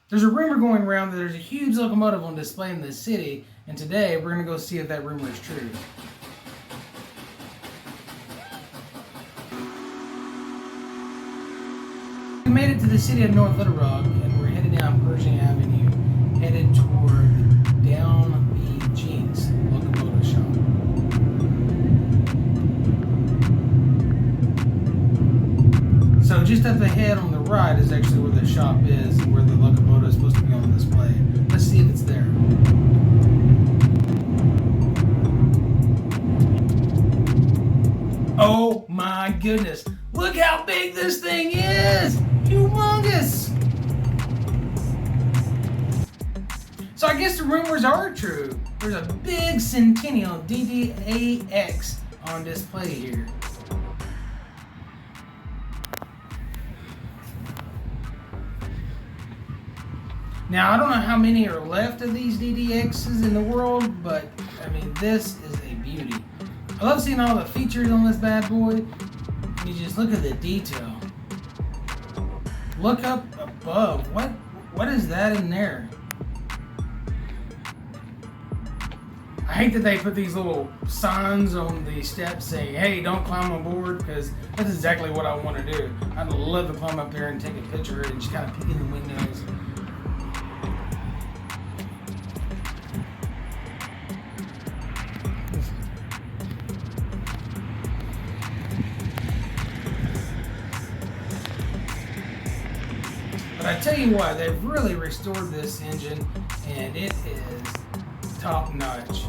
There's a rumor going around that there's a huge locomotive on display in this city, and today we're going to go see if that rumor is true. We made it to the city of North Little Rock, and we're headed down Pershing Avenue, headed toward Down B. Jinx Locomotive Shop. So just up ahead on the right is actually where the shop is and where the locomotive is supposed to be on display. Let's see if it's there. Oh my goodness! Look how big this thing is! Humongous! So I guess the rumors are true. There's a big Centennial DDA40X on display here. Now, I don't know how many are left of these DDXs in the world, but I mean, this is a beauty. I love seeing all the features on this bad boy. You just look at the detail. Look up above. What is that in there? I hate that they put these little signs on the steps saying, hey, don't climb on board, because that's exactly what I want to do. I'd love to climb up there and take a picture and just kind of peek in the windows. But I tell you what, they've really restored this engine, and it is top notch.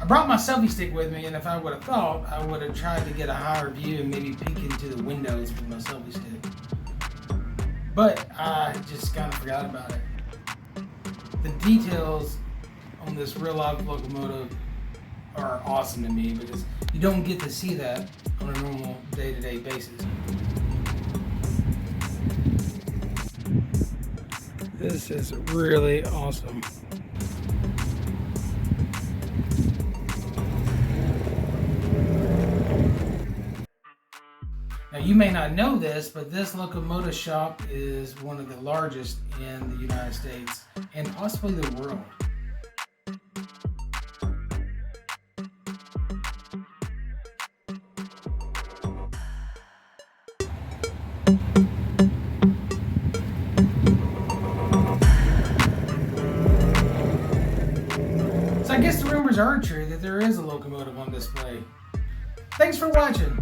I brought my selfie stick with me, and if I would have thought, I would have tried to get a higher view and maybe peek into the windows with my selfie stick. But I just kind of forgot about it. The details on this real life locomotive are awesome to me because you don't get to see that on a normal day-to-day basis. This is really awesome. Now you may not know this, but this locomotive shop is one of the largest in the United States and possibly the world. So I guess the rumors are true that there is a locomotive on display. Thanks for watching.